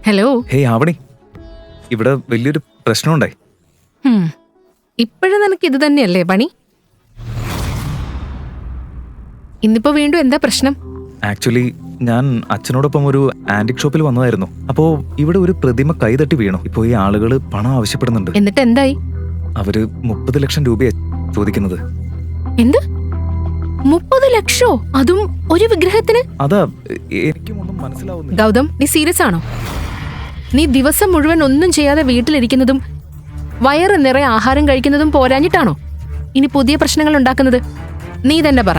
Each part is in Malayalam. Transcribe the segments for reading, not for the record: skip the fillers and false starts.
ഹലോ. ഹേയ് ആവണി, ഇവിടെ വലിയൊരു പ്രശ്നമുണ്ടായി. ഇപ്പോഴും നിനക്ക് ഇത് തന്നെയല്ലേ പണി? ഇന്നിപ്പോ വീണ്ടും എന്താ പ്രശ്നം? ആക്ച്വലി ഞാൻ അച്ഛനോടൊപ്പം ഒരു ആന്റിക് ഷോപ്പിൽ വന്നതായിരുന്നു. അപ്പോ ഇവിടെ ഒരു പ്രതിമ കൈതട്ടി വീണു. ഇപ്പോ ഈ ആളുകള് പണം ആവശ്യപ്പെടുന്നുണ്ട്. എന്നിട്ട് എന്തായി? അവര് 30 ലക്ഷം രൂപയാ ചോദിക്കുന്നത്. എന്ത്? 30 ലക്ഷോ? അതും ഒരു വിഗ്രഹത്തിന്? അതാ എനിക്കും ഒന്നും മനസ്സിലാവുന്നില്ല. ഗൗതം, നീ സീരിയസ് ആണോ? നീ ദിവസം മുഴുവൻ ഒന്നും ചെയ്യാതെ വീട്ടിലിരിക്കുന്നതും വയറ് നിറയെ ആഹാരം കഴിക്കുന്നതും പോരാഞ്ഞിട്ടാണോ ഇനി പുതിയ പ്രശ്നങ്ങൾ ഉണ്ടാക്കുന്നത്? നീ തന്നെ പറ.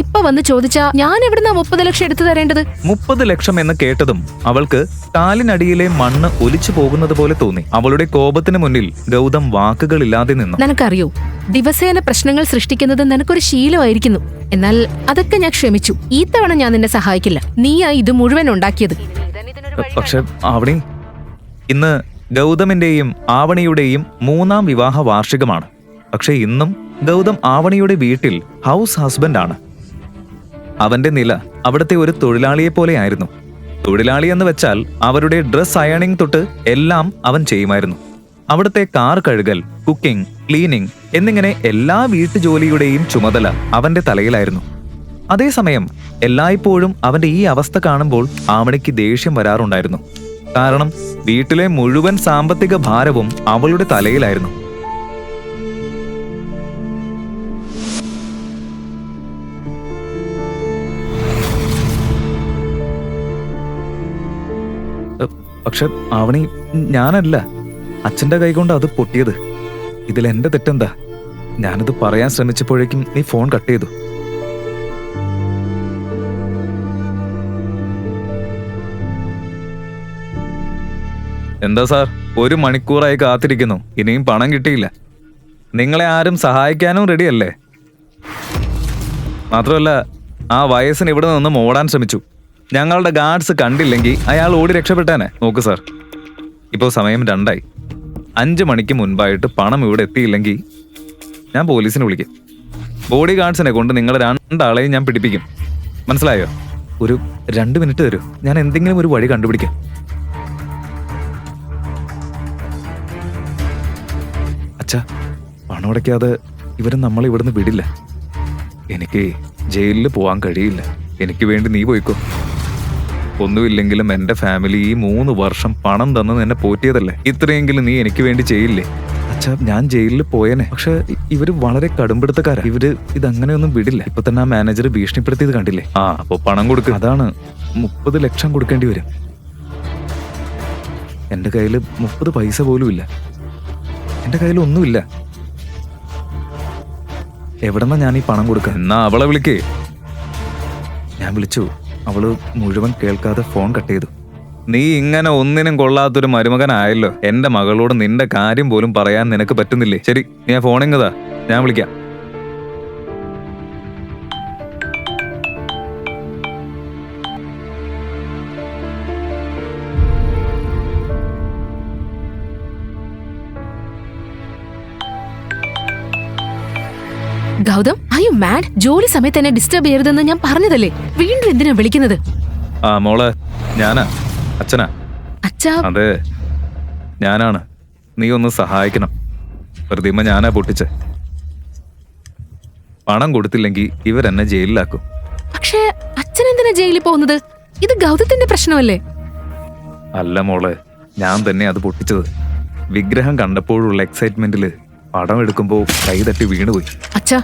ഇപ്പൊ വന്ന് ചോദിച്ചാ ഞാൻ എവിടുന്നാ 30 ലക്ഷം എടുത്തു തരേണ്ടത്? 30 ലക്ഷം എന്ന് കേട്ടതും അവൾക്ക് കാലിനടിയിലെ മണ്ണ് ഒലിച്ചു പോകുന്നത് പോലെ തോന്നി. അവളുടെ കോപത്തിന് മുന്നിൽ ഗൗതം വാക്കുകളില്ലാതെ നിന്നു. നിനക്കറിയോ, ദിവസേന പ്രശ്നങ്ങൾ സൃഷ്ടിക്കുന്നത് നിനക്കൊരു ശീലമായിരിക്കുന്നു. എന്നാൽ അതൊക്കെ ഞാൻ ക്ഷമിച്ചു. ഈ തവണ ഞാൻ നിന്നെ സഹായിക്കില്ല. നീയാ ഇത് മുഴുവൻ ഉണ്ടാക്കിയത്. പക്ഷെ ആവണി, ഇന്ന് ഗൗതമിന്റെയും ആവണിയുടെയും 3ാം വിവാഹ വാർഷികമാണ്. പക്ഷെ ഇന്നും ഗൗതം ആവണിയുടെ വീട്ടിൽ ഹൗസ് ഹസ്ബൻഡ് ആണ്. അവന്റെ നില അവിടുത്തെ ഒരു തൊഴിലാളിയെ പോലെയായിരുന്നു. തൊഴിലാളി എന്ന് വെച്ചാൽ അവരുടെ ഡ്രസ് അയണിംഗ് തൊട്ട് എല്ലാം അവൻ ചെയ്യുമായിരുന്നു. അവിടുത്തെ കാർ കഴുകൽ, കുക്കിംഗ്, ക്ലീനിങ് എന്നിങ്ങനെ എല്ലാ വീട്ടുജോലിയുടെയും ചുമതല അവന്റെ തലയിലായിരുന്നു. അതേസമയം എല്ലായ്പ്പോഴും അവന്റെ ഈ അവസ്ഥ കാണുമ്പോൾ ആവണിക്ക് ദേഷ്യം വരാറുണ്ടായിരുന്നു. കാരണം വീട്ടിലെ മുഴുവൻ സാമ്പത്തിക ഭാരവും അവളുടെ തലയിലായിരുന്നു. പക്ഷെ ആവണി, ഞാനല്ല, അച്ഛന്റെ കൈകൊണ്ട് അത് പൊട്ടിയത്. ഇതിൽ എന്റെ തെറ്റെന്താ? ഞാനത് പറയാൻ ശ്രമിച്ചപ്പോഴേക്കും നീ ഫോൺ കട്ട് ചെയ്തു. എന്താ സാർ, 1 മണിക്കൂറായി കാത്തിരിക്കുന്നു, ഇനിയും പണം കിട്ടിയില്ല. നിങ്ങളെ ആരും സഹായിക്കാനും റെഡിയല്ലേ? മാത്രമല്ല, ആ വയസ്സിന് ഇവിടെ നിന്ന് ഓടാൻ ശ്രമിച്ചു. ഞങ്ങളുടെ ഗാർഡ്സ് കണ്ടില്ലെങ്കിൽ അയാൾ ഓടി രക്ഷപ്പെട്ടാനെ. നോക്ക് സാർ, ഇപ്പോൾ സമയം 2 ആയി. 5 മണിക്ക് മുൻപായിട്ട് പണം ഇവിടെ എത്തിയില്ലെങ്കിൽ ഞാൻ പോലീസിനെ വിളിക്കും. ബോഡി ഗാർഡ്സിനെ കൊണ്ട് നിങ്ങൾ 2 ആളെയും ഞാൻ പിടിപ്പിക്കും. മനസ്സിലായോ? ഒരു 2 മിനിറ്റ് തരൂ, ഞാൻ എന്തെങ്കിലും ഒരു വഴി കണ്ടുപിടിക്കാം. അച്ഛാ, പണം അടയ്ക്കാതെ ഇവര് നമ്മളെ ഇവിടുന്ന് വിടില്ല. എനിക്ക് ജയിലിൽ പോവാൻ കഴിയില്ല. എനിക്ക് വേണ്ടി നീ പോയിക്കോ. ഒന്നുമില്ലെങ്കിലും എന്റെ ഫാമിലി ഈ 3 വർഷം പണം തന്ന് എന്നെ പോറ്റിയതല്ലേ. ഇത്രയെങ്കിലും നീ എനിക്ക് വേണ്ടി ചെയ്യില്ലേ? അച്ഛാ, ഞാൻ ജയിലിൽ പോയേനെ. പക്ഷെ ഇവര് വളരെ കടുംപിടുത്തക്കാരാ. ഇവര് ഇതങ്ങനെയൊന്നും വിടില്ല. ഇപ്പൊ തന്നെ ആ മാനേജർ ഭീഷണിപ്പെടുത്തിയത് കണ്ടില്ലേ? അപ്പൊ പണം കൊടുക്കുക. അതാണ് 30 ലക്ഷം കൊടുക്കേണ്ടി വരും. എന്റെ കയ്യിൽ 30 പൈസ പോലും ഇല്ല. എന്റെ കയ്യിൽ ഒന്നുമില്ല. എവിടെന്നാ ഞാൻ ഈ പണം കൊടുക്കുക? എന്നാ അവളെ വിളിക്കേ. ഞാൻ വിളിച്ചു. അവള് മുഴുവൻ കേൾക്കാതെ ഫോൺ കട്ട് ചെയ്തു. നീ ഇങ്ങനെ ഒന്നിനും കൊള്ളാത്തൊരു മരുമകനായല്ലോ. എന്റെ മകളോട് നിന്റെ കാര്യം പോലും പറയാൻ നിനക്ക് പറ്റുന്നില്ലേ? ശരി, നീ ആ ഫോണിങ്ങതാ, ഞാൻ വിളിക്കാം. Gautam, are you mad? ജോലി സമയത്ത് എന്നെ ഡിസ്റ്റർബ് ചെയ്യരുതെന്ന് ഞാൻ പറഞ്ഞതല്ലേ. വീണ്ടും എന്തിനാ വിളിക്കുന്നത്? മോളെ, ഞാനാ, അച്ഛനാ. അച്ഛാ? അതെ, ഞാനാണ്. നീ ഒന്ന് സഹായിക്കണം. പ്രതിമ ഞാനാ പൊട്ടിച്ചെ. പണം കൊടുത്തില്ലെങ്കിൽ ഇവരെന്നെ ജയിലിലാക്കും. പക്ഷേ അച്ഛൻ എന്തിനാ ജയിലിൽ പോകുന്നത്? ഇത് ഗൗതത്തിന്റെ പ്രശ്നമല്ലേ? അല്ല മോളെ, ഞാൻ തന്നെ അത് പൊട്ടിച്ചത്. വിഗ്രഹം കണ്ടപ്പോഴുള്ള എക്സൈറ്റ്മെന്റില് പടം എടുക്കുമ്പോ കൈ തട്ടി വീണുപോയി. അച്ഛാ,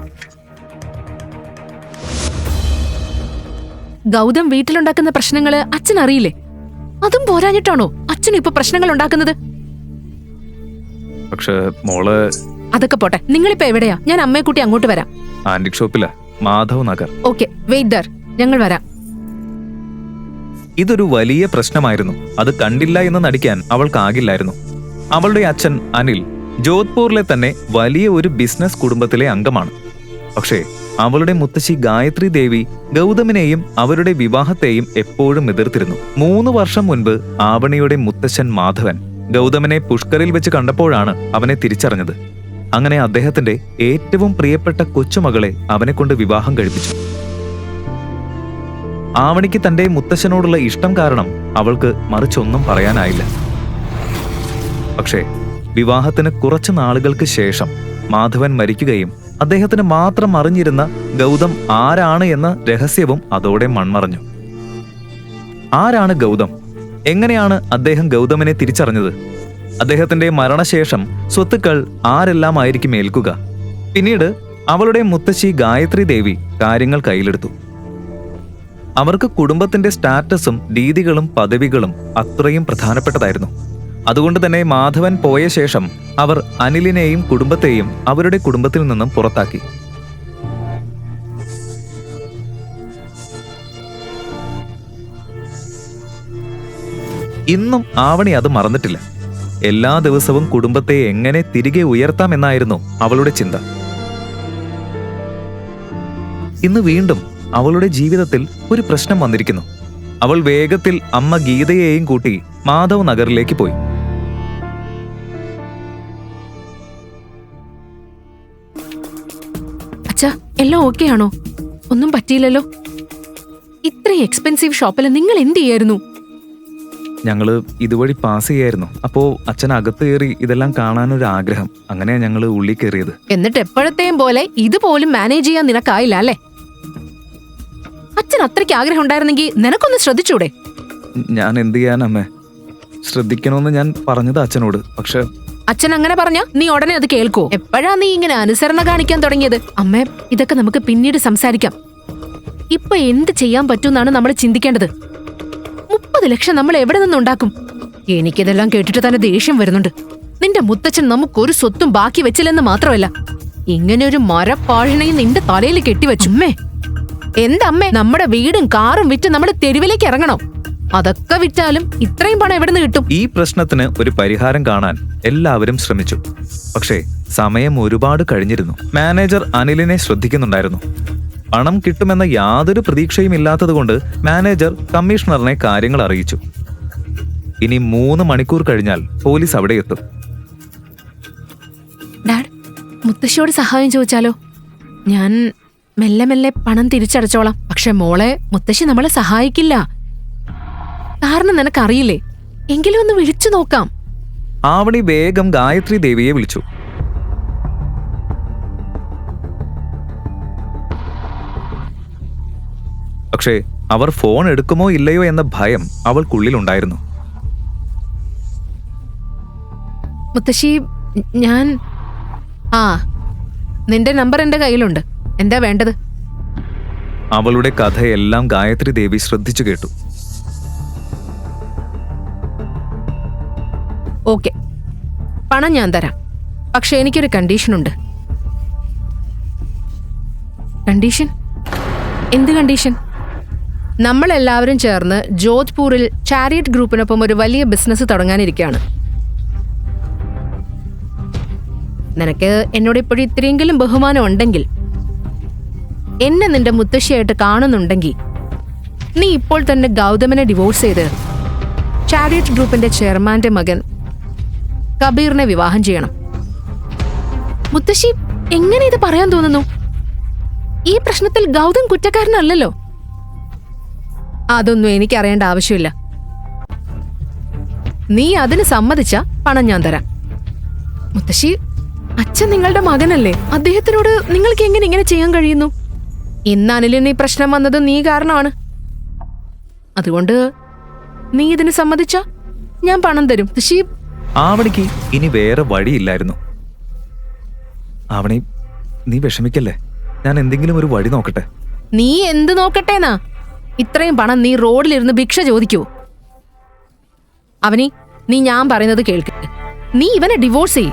ഗൗതം വീട്ടിലുണ്ടാക്കുന്ന പ്രശ്നങ്ങള് അച്ഛൻ അറിയില്ലേ? അതും പോരാഞ്ഞിട്ടാണോ അച്ഛനും ഇപ്പൊ പ്രശ്നങ്ങൾ ഉണ്ടാക്കുന്നത്? പക്ഷെ മോള്... അതൊക്കെ പോട്ടെ, നിങ്ങളിപ്പോ എവിടെയാ? ഞാൻ അമ്മയെ കൂട്ടി അങ്ങോട്ട് വരാം. ആന്റിക് ഷോപ്പിലാ, Madhav Nagar. Okay, wait there, ഞങ്ങൾ വരാം. ഇതൊരു വലിയ പ്രശ്നമായിരുന്നു. അത് കണ്ടില്ല എന്ന് നടിക്കാൻ അവൾക്കാകില്ലായിരുന്നു. അവളുടെ അച്ഛൻ അനിൽ ജോധ്പൂരിലെ തന്നെ വലിയ ഒരു ബിസിനസ് കുടുംബത്തിലെ അംഗമാണ്. പക്ഷേ അവളുടെ മുത്തശ്ശി ഗായത്രി ദേവി ഗൗതമിനെയും അവരുടെ വിവാഹത്തെയും എപ്പോഴും എതിർത്തിരുന്നു. 3 വർഷം മുൻപ് ആവണിയുടെ മുത്തശ്ശൻ മാധവൻ ഗൗതമിനെ പുഷ്കറിൽ വെച്ച് കണ്ടപ്പോഴാണ് അവനെ തിരിച്ചറിഞ്ഞത്. അങ്ങനെ അദ്ദേഹത്തിന്റെ ഏറ്റവും പ്രിയപ്പെട്ട കൊച്ചുമകളെ അവനെ കൊണ്ട് വിവാഹം കഴിപ്പിച്ചു. ആവണിക്ക് തന്റെ മുത്തശ്ശനോടുള്ള ഇഷ്ടം കാരണം അവൾക്ക് മറിച്ചൊന്നും പറയാനായില്ല. പക്ഷേ വിവാഹത്തിന് കുറച്ചു നാളുകൾക്ക് ശേഷം മാധവൻ മരിക്കുകയും അദ്ദേഹത്തിന് മാത്രം അറിഞ്ഞിരുന്ന ഗൗതം ആരാണ് എന്ന രഹസ്യവും അതോടെ മൺമറഞ്ഞു. ആരാണ് ഗൗതം? എങ്ങനെയാണ് അദ്ദേഹം ഗൗതമിനെ തിരിച്ചറിഞ്ഞത്? അദ്ദേഹത്തിന്റെ മരണശേഷം സ്വത്തുക്കൾ ആരെല്ലാമായിരിക്കും ഏൽക്കുക? പിന്നീട് അവളുടെ മുത്തശ്ശി ഗായത്രി ദേവി കാര്യങ്ങൾ കയ്യിലെടുത്തു. അവർക്ക് കുടുംബത്തിന്റെ സ്റ്റാറ്റസും രീതികളും പദവികളും അത്രയും പ്രധാനപ്പെട്ടതായിരുന്നു. അതുകൊണ്ട് തന്നെ മാധവൻ പോയ ശേഷം അവർ അനിലിനെയും കുടുംബത്തെയും അവരുടെ കുടുംബത്തിൽ നിന്നും പുറത്താക്കി. ഇന്നും ആവണി അത് മറന്നിട്ടില്ല. എല്ലാ ദിവസവും കുടുംബത്തെ എങ്ങനെ തിരികെ ഉയർത്താമെന്നായിരുന്നു അവളുടെ ചിന്ത. ഇന്ന് വീണ്ടും അവളുടെ ജീവിതത്തിൽ ഒരു പ്രശ്നം വന്നിരിക്കുന്നു. അവൾ വേഗത്തിൽ അമ്മ ഗീതയെയും കൂട്ടി മാധവ് നഗറിലേക്ക് പോയി. അച്ഛാ, എല്ലാം ഓക്കെ ആണോ? ഒന്നും പറ്റിയില്ലല്ലോ? ഇത്രയും എക്സ്പെൻസീവ് ഷോപ്പിൽ നിങ്ങൾ എന്ത് ചെയ്യായിരുന്നു? ഞങ്ങള് ഇതുവഴി പാസ് ചെയ്യായിരുന്നു. അപ്പോ അച്ഛൻ അകത്ത് കയറി ഇതെല്ലാം കാണാനൊരു ആഗ്രഹം. അങ്ങനെയാ ഞങ്ങള് ഉള്ളിൽ കയറിയത്. എന്നിട്ട് എപ്പോഴത്തെയും പോലെ ഇതുപോലും മാനേജ് ചെയ്യാൻ നിനക്കായില്ല അല്ലേ? അച്ഛൻ അത്രയ്ക്ക് ആഗ്രഹം ഉണ്ടായിരുന്നെങ്കിൽ നിനക്കൊന്ന് ശ്രദ്ധിച്ചൂടെ? ഞാൻ എന്ത് ചെയ്യാനമ്മേ? ശ്രദ്ധിക്കണമെന്ന് ഞാൻ പറഞ്ഞത് അച്ഛനോട്. പക്ഷെ അച്ഛൻ അങ്ങനെ പറഞ്ഞാ നീ ഉടനെ അത് കേൾക്കോ? എപ്പോഴാ നീ ഇങ്ങനെ അനുസരണ കാണിക്കാൻ തുടങ്ങിയത്? അമ്മേ, ഇതൊക്കെ നമുക്ക് പിന്നീട് സംസാരിക്കാം. ഇപ്പൊ എന്ത് ചെയ്യാൻ പറ്റുമെന്നാണ് നമ്മൾ ചിന്തിക്കേണ്ടത്. 30 ലക്ഷം നമ്മൾ എവിടെ നിന്നുണ്ടാക്കും? എനിക്കിതെല്ലാം കേട്ടിട്ട് തന്നെ ദേഷ്യം വരുന്നുണ്ട്. നിന്റെ മുത്തച്ഛൻ നമുക്കൊരു സ്വത്തും ബാക്കി വെച്ചില്ലെന്ന് മാത്രമല്ല, ഇങ്ങനെ ഒരു മരപ്പാഴണയും നിന്റെ തലയിൽ കെട്ടിവെച്ചു. അമ്മേ, എന്തമ്മേ, നമ്മുടെ വീടും കാറും വിറ്റ് നമ്മൾ തെരുവിലേക്ക് ഇറങ്ങണോ? അതൊക്കെ വിറ്റാലും ഇത്രയും പണം എവിടെ നിന്ന് കിട്ടും? ഈ പ്രശ്നത്തിന് ഒരു പരിഹാരം കാണാൻ എല്ലാവരും ശ്രമിച്ചു. പക്ഷേ സമയം ഒരുപാട് കഴിഞ്ഞിരുന്നു. മാനേജർ അനിലിനെ ശ്രദ്ധിക്കുന്നുണ്ടായിരുന്നു. പണം കിട്ടുമെന്ന യാതൊരു പ്രതീക്ഷയും ഇല്ലാത്തതുകൊണ്ട് മാനേജർ കമ്മീഷണറിനെ കാര്യങ്ങൾ അറിയിച്ചു. ഇനി 3 മണിക്കൂർ കഴിഞ്ഞാൽ പോലീസ് അവിടെ എത്തും. ഡാഡ്, മുത്തശ്ശിയോട് സഹായം ചോദിച്ചാലോ? ഞാൻ മെല്ലെ മെല്ലെ പണം തിരിച്ചടച്ചോളാം. പക്ഷെ മോളെ, മുത്തശ്ശി നമ്മളെ സഹായിക്കില്ല. കാരണം നിനക്കറിയില്ലേ. എങ്കിലും ഒന്ന് വിളിച്ചു നോക്കാം. ആവണി വേഗം ഗായത്രി ദേവിയെ വിളിച്ചു. പക്ഷേ അവർ ഫോൺ എടുക്കുമോ ഇല്ലയോ എന്ന ഭയം അവൾക്കുള്ളിലുണ്ടായിരുന്നു. മുത്തശ്ശി, ഞാൻ നിന്റെ നമ്പർ എന്റെ കയ്യിലുണ്ട്. എന്താ വേണ്ടത്? അവളുടെ കഥയെല്ലാം ഗായത്രി ദേവി ശ്രദ്ധിച്ചു കേട്ടു. ഓക്കെ, പണം ഞാൻ തരാം. പക്ഷെ എനിക്കൊരു കണ്ടീഷനുണ്ട്. കണ്ടീഷൻ? എന്ത് കണ്ടീഷൻ? നമ്മളെല്ലാവരും ചേർന്ന് ജോധ്പൂരിൽ ചാരിയറ്റ് ഗ്രൂപ്പിനൊപ്പം ഒരു വലിയ ബിസിനസ് തുടങ്ങാനിരിക്കുകയാണ്. നിനക്ക് എന്നോട് ഇപ്പോഴും ഇത്രയെങ്കിലും ബഹുമാനം ഉണ്ടെങ്കിൽ, എന്നെ നിന്റെ മുത്തശ്ശിയായിട്ട് കാണുന്നുണ്ടെങ്കിൽ, നീ ഇപ്പോൾ തന്നെ ഗൗതമിനെ ഡിവോഴ്സ് ചെയ്ത് ചാരിയറ്റ് ഗ്രൂപ്പിന്റെ ചെയർമാന്റെ മകൻ കബീറിനെ വിവാഹം ചെയ്യണം. മുത്തശ്ശി, എങ്ങനെ ഇത് പറയാൻ തോന്നുന്നു? ഈ പ്രശ്നത്തിൽ ഗൗതം കുറ്റക്കാരനല്ലല്ലോ. അതൊന്നും എനിക്കറിയേണ്ട ആവശ്യമില്ല. നീ അതിന് സമ്മതിച്ച പണം ഞാൻ തരാം. മുത്തശ്ശി, അച്ഛൻ നിങ്ങളുടെ മകനല്ലേ? അദ്ദേഹത്തിനോട് നിങ്ങൾക്ക് എങ്ങനെ ഇങ്ങനെ ചെയ്യാൻ കഴിയുന്നു? ഇന്ന് അനിലിന് ഈ പ്രശ്നം വന്നത് നീ കാരണമാണ്. അതുകൊണ്ട് നീ ഇതിന് സമ്മതിച്ച ഞാൻ പണം തരും. മുത്തശ്ശി, ആവണിക്ക് ഇനി വേറെ വഴിയില്ലായിരുന്നു. ആവണി, നീ വിഷമിക്കല്ലേ. ഞാൻ എന്തെങ്കിലും ഒരു വഴി നോക്കട്ടെ. നീ എന്ത് നോക്കട്ടേന്നാ? ഇത്രയും പണം നീ റോഡിലിരുന്ന് ഭിക്ഷ ചോദിക്കൂ? അവനി, നീ ഞാൻ പറയുന്നത് കേൾക്ക്. നീ ഇവനെ ഡിവോഴ്സ് ചെയ്യ്.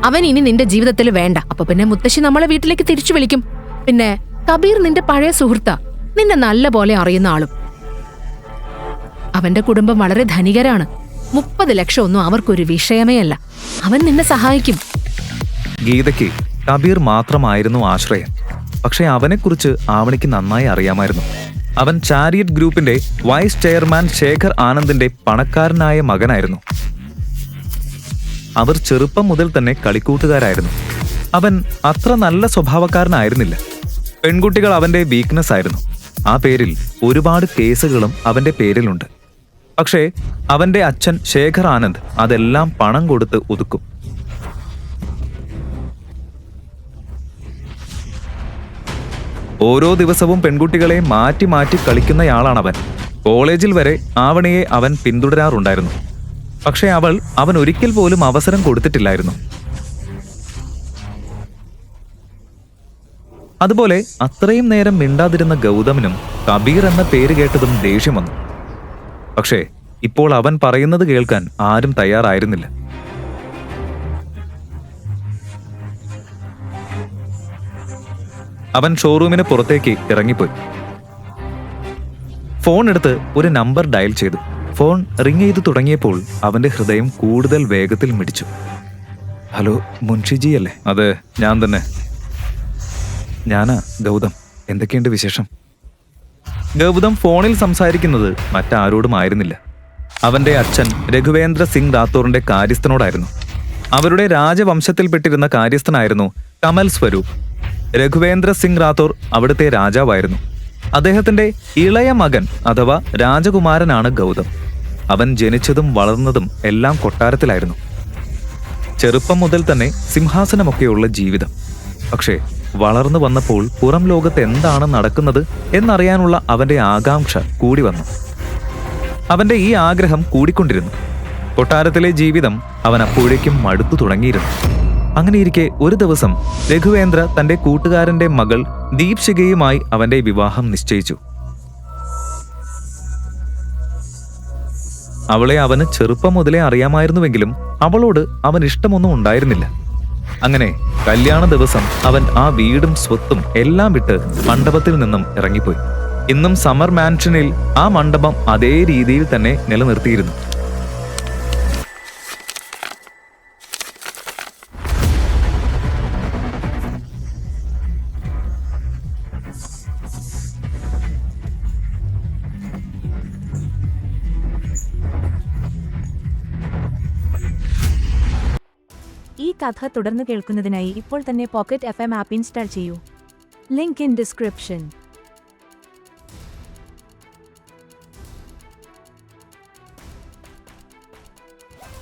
അവൻ ഇനി നിന്റെ ജീവിതത്തിൽ വേണ്ട. അപ്പൊ പിന്നെ മുത്തശ്ശി നമ്മളെ വീട്ടിലേക്ക് തിരിച്ചു വിളിക്കും. പിന്നെ കബീർ നിന്റെ പഴയ സുഹൃത്താ, നിന്നെ നല്ല പോലെ അറിയുന്ന ആളും. അവന്റെ കുടുംബം വളരെ ധനികരാണ്. 30 ലക്ഷം ഒന്നും അവർക്കൊരു വിഷയമേ അല്ല. അവൻ നിന്നെ സഹായിക്കും. ഗീതയ്ക്ക് കബീർ മാത്രമായിരുന്നു ആശ്രയം. പക്ഷെ അവനെക്കുറിച്ച് ആവണിക്ക് നന്നായി അറിയാമായിരുന്നു. അവൻ ചാരിയറ്റ് ഗ്രൂപ്പിന്റെ വൈസ് ചെയർമാൻ ശേഖർ ആനന്ദിന്റെ പണക്കാരനായ മകനായിരുന്നു. അവർ ചെറുപ്പം മുതൽ തന്നെ കളിക്കൂട്ടുകാരായിരുന്നു. അവൻ അത്ര നല്ല സ്വഭാവക്കാരനായിരുന്നില്ല. പെൺകുട്ടികൾ അവന്റെ വീക്ക്നെസ് ആയിരുന്നു. ആ പേരിൽ ഒരുപാട് കേസുകളും അവന്റെ പേരിലുണ്ട്. പക്ഷേ അവന്റെ അച്ഛൻ ശേഖർ ആനന്ദ് അതെല്ലാം പണം കൊടുത്ത് ഒതുക്കും. ഓരോ ദിവസവും പെൺകുട്ടികളെ മാറ്റി മാറ്റി കളിക്കുന്നയാളാണവൻ. കോളേജിൽ വരെ ആവണിയെ അവൻ പിന്തുടരാറുണ്ടായിരുന്നു. പക്ഷേ അവൻ ഒരിക്കൽ പോലും അവസരം കൊടുത്തിട്ടില്ലായിരുന്നു. അതുപോലെ അത്രയും നേരം മിണ്ടാതിരുന്ന ഗൗതമിനും കബീർ എന്ന പേര് കേട്ടതും ദേഷ്യം വന്നു. പക്ഷേ ഇപ്പോൾ അവൻ പറയുന്നത് കേൾക്കാൻ ആരും തയ്യാറായിരുന്നില്ല. അവൻ ഷോറൂമിന് പുറത്തേക്ക് ഇറങ്ങിപ്പോയി. ഫോൺ എടുത്ത് ഒരു നമ്പർ ഡയൽ ചെയ്തു. ഫോൺ റിങ് ചെയ്തു തുടങ്ങിയപ്പോൾ അവന്റെ ഹൃദയം കൂടുതൽ വേഗത്തിൽ മിടിച്ചു. ഹലോ, മുൻഷിജി അല്ലേ? അതെ, ഞാൻ തന്നെ. ഞാനാ ഗൗതം. എന്തൊക്കെയുണ്ട് വിശേഷം? ഗൗതം ഫോണിൽ സംസാരിക്കുന്നത് മറ്റാരോടും ആയിരുന്നില്ല. അവന്റെ അച്ഛൻ രഘുവേന്ദ്ര സിംഗ് റാത്തോറിന്റെ കാര്യസ്ഥനോടായിരുന്നു. അവരുടെ രാജവംശത്തിൽപ്പെട്ടിരുന്ന കാര്യസ്ഥനായിരുന്നു കമൽ സ്വരൂപ്. രഘുവേന്ദ്ര സിംഗ് റാത്തോർ അവിടുത്തെ രാജാവായിരുന്നു. അദ്ദേഹത്തിന്റെ ഇളയ മകൻ അഥവാ രാജകുമാരനാണ് ഗൗതം. അവൻ ജനിച്ചതും വളർന്നതും എല്ലാം കൊട്ടാരത്തിലായിരുന്നു. ചെറുപ്പം മുതൽ തന്നെ സിംഹാസനമൊക്കെയുള്ള ജീവിതം. പക്ഷേ വളർന്നു വന്നപ്പോൾ പുറം ലോകത്ത് എന്താണ് നടക്കുന്നത് എന്നറിയാനുള്ള അവന്റെ ആകാംക്ഷ കൂടി വന്നു. അവന്റെ ഈ ആഗ്രഹം കൂടിക്കൊണ്ടിരുന്നു. കൊട്ടാരത്തിലെ ജീവിതം അവൻ അപ്പോഴേക്കും മടുത്തു തുടങ്ങിയിരുന്നു. അങ്ങനെയിരിക്കെ ഒരു ദിവസം രഘുവേന്ദ്ര തന്റെ കൂട്ടുകാരന്റെ മകൾ ദീപ്ശികയുമായി അവന്റെ വിവാഹം നിശ്ചയിച്ചു. അവളെ അവന് ചെറുപ്പം മുതലേ അറിയാമായിരുന്നുവെങ്കിലും അവളോട് അവൻ ഇഷ്ടമൊന്നും ഉണ്ടായിരുന്നില്ല. അങ്ങനെ കല്യാണ ദിവസം അവൻ ആ വീടും സ്വത്തും എല്ലാം വിട്ട് മണ്ഡപത്തിൽ നിന്നും ഇറങ്ങിപ്പോയി. ഇന്നും സമർ മാൻഷനിൽ ആ മണ്ഡപം അതേ രീതിയിൽ തന്നെ നിലനിർത്തിയിരുന്നു. ഈ കഥ തുടർന്ന് കേൾക്കുന്നതിനായി ഇപ്പോൾ തന്നെ പോക്കറ്റ് FM ആപ്പ് ഇൻസ്റ്റാൾ ചെയ്യൂ. Link in description.